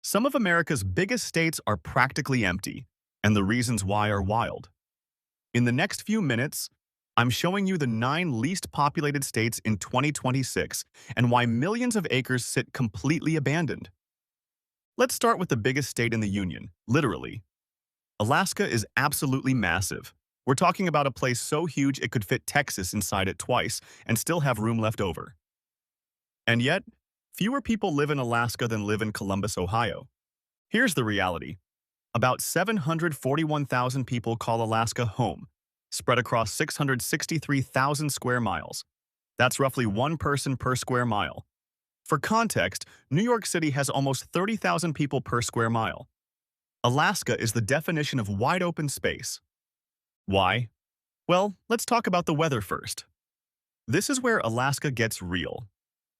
Some of America's biggest states are practically empty, and the reasons why are wild. In the next few minutes, I'm showing you the 9 least populated states in 2026 and why millions of acres sit completely abandoned. Let's start with the biggest state in the Union, literally. Alaska is absolutely massive. We're talking about a place so huge it could fit Texas inside it twice and still have room left over. And yet, fewer people live in Alaska than live in Columbus, Ohio. Here's the reality. About 741,000 people call Alaska home, spread across 663,000 square miles. That's roughly one person per square mile. For context, New York City has almost 30,000 people per square mile. Alaska is the definition of wide open space. Why? Well, let's talk about the weather first. This is where Alaska gets real.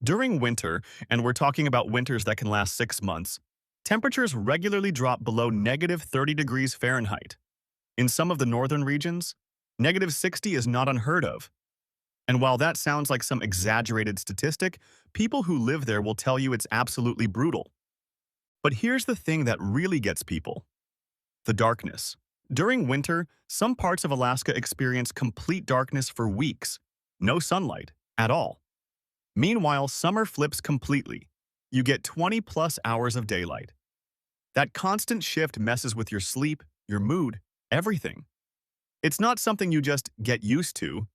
During winter, and we're talking about winters that can last 6 months, temperatures regularly drop below -30 degrees Fahrenheit. In some of the northern regions, -60 is not unheard of. And while that sounds like some exaggerated statistic, people who live there will tell you it's absolutely brutal. But here's the thing that really gets people: the darkness. During winter, some parts of Alaska experience complete darkness for weeks, no sunlight at all. Meanwhile, summer flips completely. You get 20+ hours of daylight. That constant shift messes with your sleep, your mood, everything. It's not something you just get used to.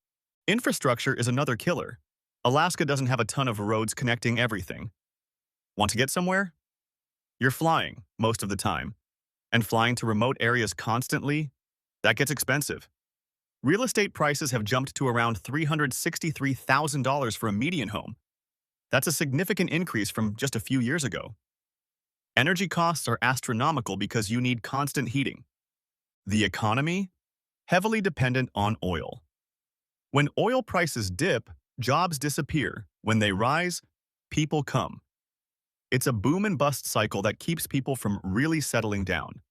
Infrastructure is another killer. Alaska doesn't have a ton of roads connecting everything. Want to get somewhere? You're flying most of the time. And flying to remote areas constantly? That gets expensive. Real estate prices have jumped to around $363,000 for a median home. That's a significant increase from just a few years ago. Energy costs are astronomical because you need constant heating. The economy? Heavily dependent on oil. When oil prices dip, jobs disappear. When they rise, people come. It's a boom and bust cycle that keeps people from really settling down.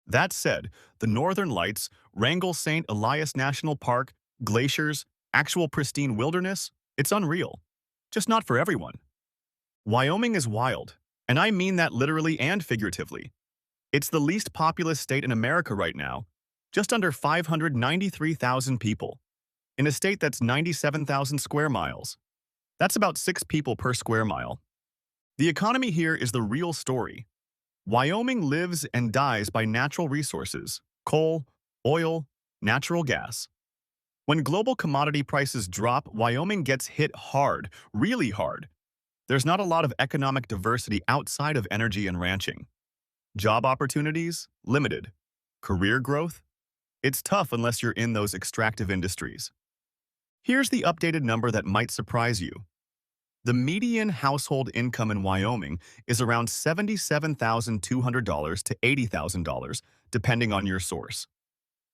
That said, the Northern Lights, Wrangell St. Elias National Park, glaciers, actual pristine wilderness, it's unreal. Just not for everyone. Wyoming is wild, and I mean that literally and figuratively. It's the least populous state in America right now, just under 593,000 people, in a state that's 97,000 square miles. That's about 6 people per square mile. The economy here is the real story. Wyoming lives and dies by natural resources: coal, oil, natural gas. When global commodity prices drop, Wyoming gets hit hard, really hard. There's not a lot of economic diversity outside of energy and ranching. Job opportunities? Limited. Career growth? It's tough unless you're in those extractive industries. Here's the updated number that might surprise you. The median household income in Wyoming is around $77,200 to $80,000, depending on your source.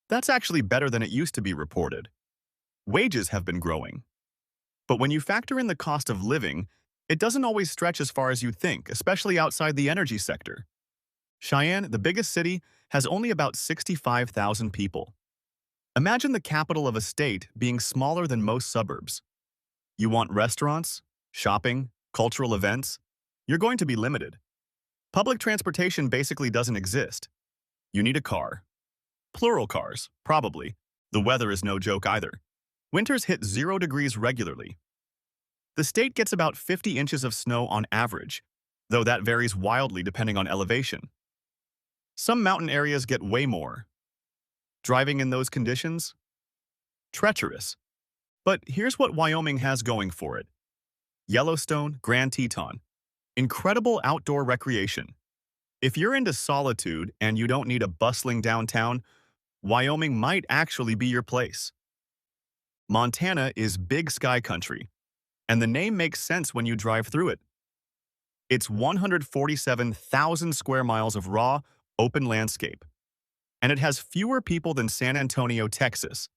That's actually better than it used to be reported. Wages have been growing. But when you factor in the cost of living, it doesn't always stretch as far as you think, especially outside the energy sector. Cheyenne, the biggest city, has only about 65,000 people. Imagine the capital of a state being smaller than most suburbs. You want restaurants, shopping, cultural events? You're going to be limited. Public transportation basically doesn't exist. You need a car. Plural cars, probably. The weather is no joke either. Winters hit 0 degrees regularly. The state gets about 50 inches of snow on average, though that varies wildly depending on elevation. Some mountain areas get way more. Driving in those conditions? Treacherous. But here's what Wyoming has going for it: Yellowstone, Grand Teton. Incredible outdoor recreation. If you're into solitude and you don't need a bustling downtown, Wyoming might actually be your place. Montana is big sky country, and the name makes sense when you drive through it. It's 147,000 square miles of raw, open landscape, and it has fewer people than San Antonio, Texas.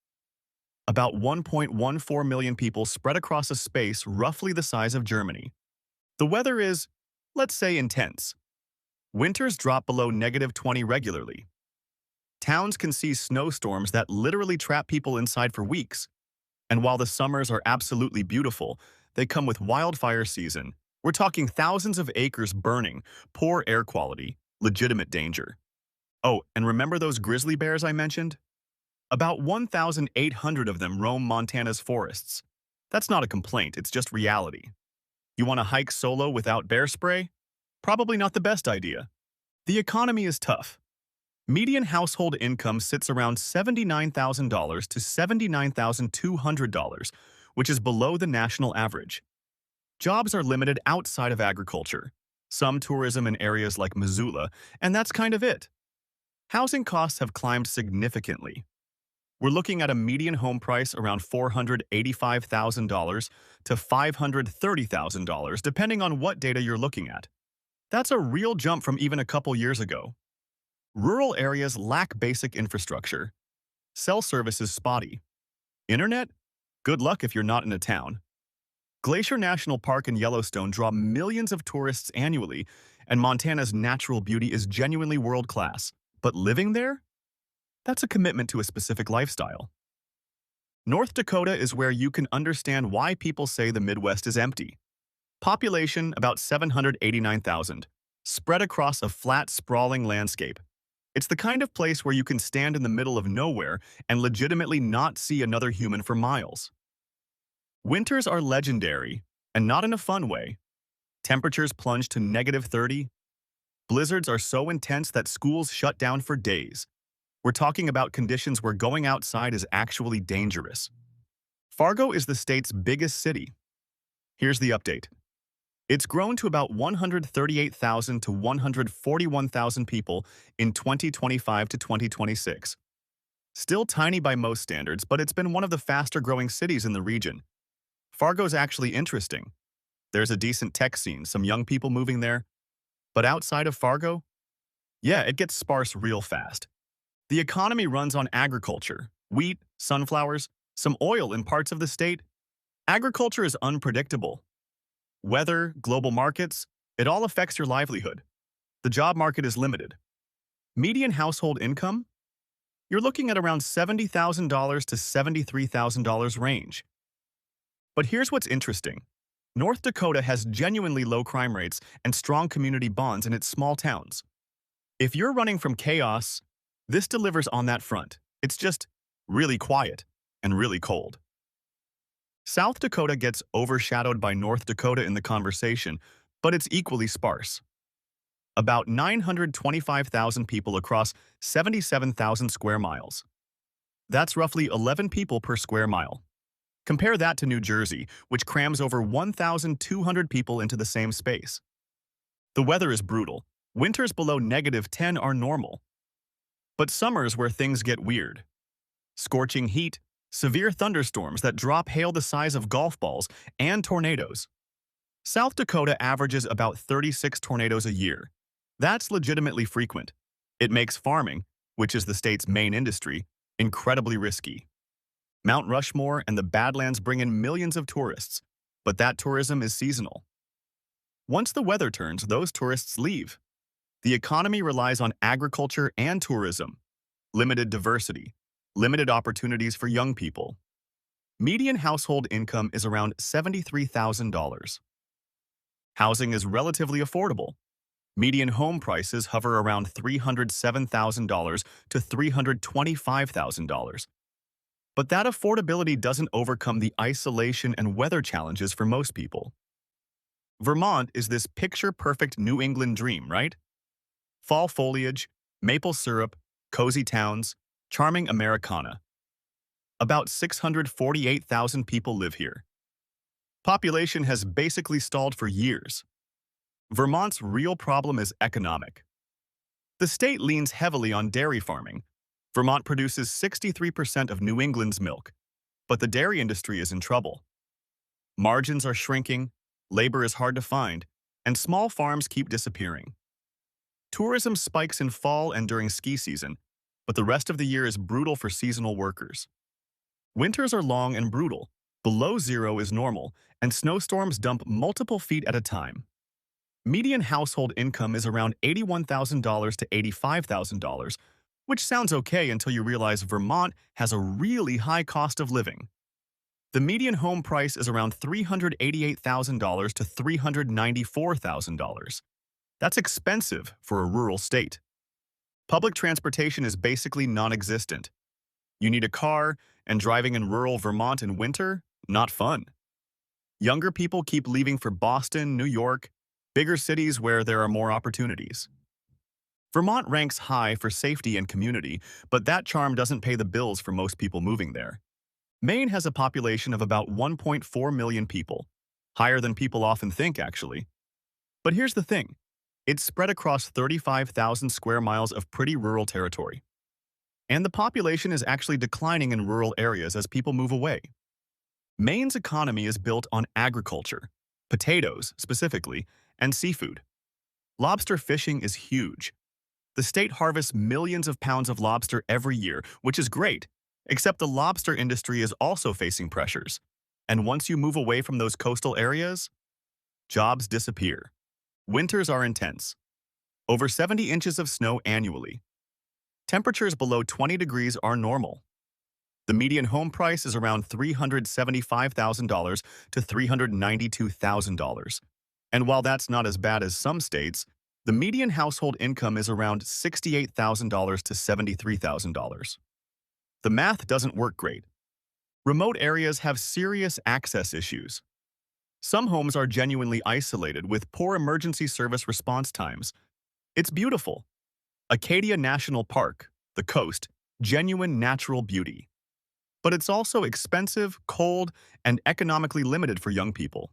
About 1.14 million people spread across a space roughly the size of Germany. The weather is, let's say, intense. Winters drop below -20 regularly. Towns can see snowstorms that literally trap people inside for weeks. And while the summers are absolutely beautiful, they come with wildfire season, We're talking thousands of acres burning, poor air quality, legitimate danger. Oh, and remember those grizzly bears I mentioned? About 1,800 of them roam Montana's forests. That's not a complaint, it's just reality. You want to hike solo without bear spray? Probably not the best idea. The economy is tough. Median household income sits around $79,000 to $79,200, which is below the national average. Jobs are limited outside of agriculture, some tourism in areas like Missoula, and that's kind of it. Housing costs have climbed significantly. We're looking at a median home price around $485,000 to $530,000, depending on what data you're looking at. That's a real jump from even a couple years ago. Rural areas lack basic infrastructure. Cell service is spotty. Internet? Good luck if you're not in a town. Glacier National Park and Yellowstone draw millions of tourists annually, and Montana's natural beauty is genuinely world-class. But living there? That's a commitment to a specific lifestyle. North Dakota is where you can understand why people say the Midwest is empty. Population about 789,000, spread across a flat, sprawling landscape. It's the kind of place where you can stand in the middle of nowhere and legitimately not see another human for miles. Winters are legendary, and not in a fun way. Temperatures plunge to -30. Blizzards are so intense that schools shut down for days. We're talking about conditions where going outside is actually dangerous. Fargo is the state's biggest city. Here's the update. It's grown to about 138,000 to 141,000 people in 2025 to 2026. Still tiny by most standards, but it's been one of the faster-growing cities in the region. Fargo's actually interesting. There's a decent tech scene, some young people moving there. But outside of Fargo, yeah, it gets sparse real fast. The economy runs on agriculture, wheat, sunflowers, some oil in parts of the state. Agriculture is unpredictable. Weather, global markets, it all affects your livelihood. The job market is limited. Median household income? You're looking at around $70,000 to $73,000 range. But here's what's interesting. North Dakota has genuinely low crime rates and strong community bonds in its small towns. If you're running from chaos, this delivers on that front. It's just really quiet and really cold. South Dakota gets overshadowed by North Dakota in the conversation, but it's equally sparse. About 925,000 people across 77,000 square miles. That's roughly 11 people per square mile. Compare that to New Jersey, which crams over 1,200 people into the same space. The weather is brutal. Winters below -10 are normal. But summer's where things get weird. Scorching heat, severe thunderstorms that drop hail the size of golf balls, and tornadoes. South Dakota averages about 36 tornadoes a year. That's legitimately frequent. It makes farming, which is the state's main industry, incredibly risky. Mount Rushmore and the Badlands bring in millions of tourists, but that tourism is seasonal. Once the weather turns, those tourists leave. The economy relies on agriculture and tourism, limited diversity, limited opportunities for young people. Median household income is around $73,000. Housing is relatively affordable. Median home prices hover around $307,000 to $325,000. But that affordability doesn't overcome the isolation and weather challenges for most people. Vermont is this picture-perfect New England dream, right? Fall foliage, maple syrup, cozy towns, charming Americana. About 648,000 people live here. Population has basically stalled for years. Vermont's real problem is economic. The state leans heavily on dairy farming. Vermont produces 63% of New England's milk, but the dairy industry is in trouble. Margins are shrinking, labor is hard to find, and small farms keep disappearing. Tourism spikes in fall and during ski season, but the rest of the year is brutal for seasonal workers. Winters are long and brutal, below zero is normal, and snowstorms dump multiple feet at a time. Median household income is around $81,000 to $85,000, which sounds okay until you realize Vermont has a really high cost of living. The median home price is around $388,000 to $394,000. That's expensive for a rural state. Public transportation is basically non-existent. You need a car, and driving in rural Vermont in winter? Not fun. Younger people keep leaving for Boston, New York, bigger cities where there are more opportunities. Vermont ranks high for safety and community, but that charm doesn't pay the bills for most people moving there. Maine has a population of about 1.4 million people, higher than people often think, actually. But here's the thing. It's spread across 35,000 square miles of pretty rural territory. And the population is actually declining in rural areas as people move away. Maine's economy is built on agriculture, potatoes specifically, and seafood. Lobster fishing is huge. The state harvests millions of pounds of lobster every year, which is great, except the lobster industry is also facing pressures. And once you move away from those coastal areas, jobs disappear. Winters are intense. Over 70 inches of snow annually. Temperatures below 20 degrees are normal. The median home price is around $375,000 to $392,000. And while that's not as bad as some states, the median household income is around $68,000 to $73,000. The math doesn't work great. Remote areas have serious access issues. Some homes are genuinely isolated with poor emergency service response times. It's beautiful. Acadia National Park, the coast, genuine natural beauty. But it's also expensive, cold, and economically limited for young people.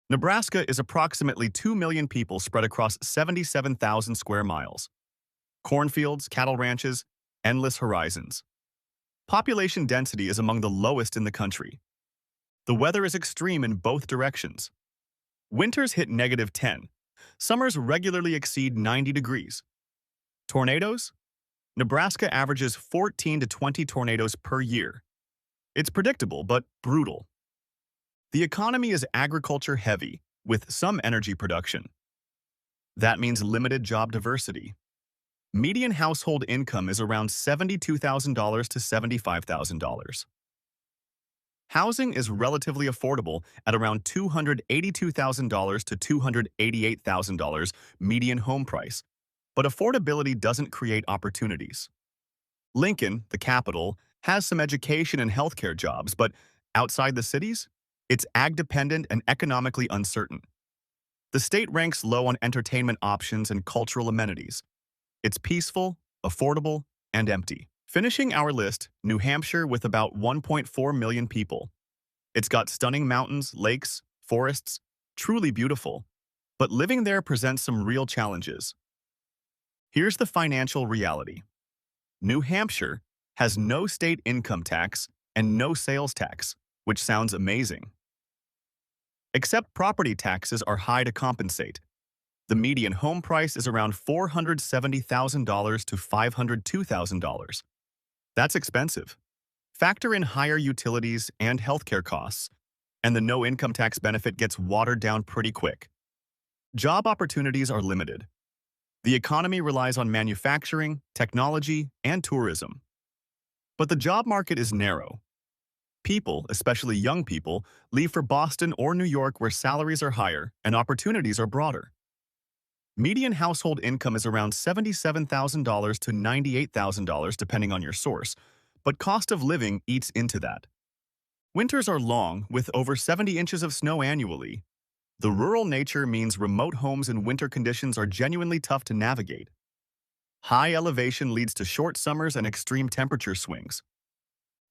Nebraska is approximately 2 million people spread across 77,000 square miles. Cornfields, cattle ranches, endless horizons. Population density is among the lowest in the country. The weather is extreme in both directions. Winters hit -10. Summers regularly exceed 90 degrees. Tornadoes? Nebraska averages 14 to 20 tornadoes per year. It's predictable, but brutal. The economy is agriculture-heavy, with some energy production. That means limited job diversity. Median household income is around $72,000 to $75,000. Housing is relatively affordable at around $282,000 to $288,000 median home price, but affordability doesn't create opportunities. Lincoln, the capital, has some education and healthcare jobs, but outside the cities, it's ag-dependent and economically uncertain. The state ranks low on entertainment options and cultural amenities. It's peaceful, affordable, and empty. Finishing our list, New Hampshire with about 1.4 million people. It's got stunning mountains, lakes, forests, truly beautiful. But living there presents some real challenges. Here's the financial reality. New Hampshire has no state income tax and no sales tax, which sounds amazing. Except property taxes are high to compensate. The median home price is around $470,000 to $502,000. That's expensive. Factor in higher utilities and healthcare costs, and the no income tax benefit gets watered down pretty quick. Job opportunities are limited. The economy relies on manufacturing, technology, and tourism. But the job market is narrow. People, especially young people, leave for Boston or New York where salaries are higher and opportunities are broader. Median household income is around $77,000 to $98,000 depending on your source, but cost of living eats into that. Winters are long, with over 70 inches of snow annually. The rural nature means remote homes in winter conditions are genuinely tough to navigate. High elevation leads to short summers and extreme temperature swings.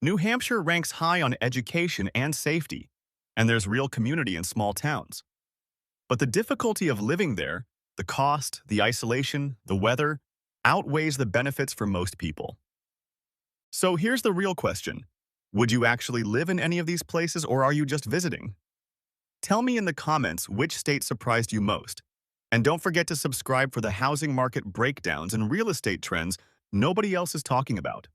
New Hampshire ranks high on education and safety, and there's real community in small towns. But the difficulty of living there, the cost, the isolation, the weather, outweighs the benefits for most people. So here's the real question. Would you actually live in any of these places, or are you just visiting? Tell me in the comments which state surprised you most. And don't forget to subscribe for the housing market breakdowns and real estate trends nobody else is talking about.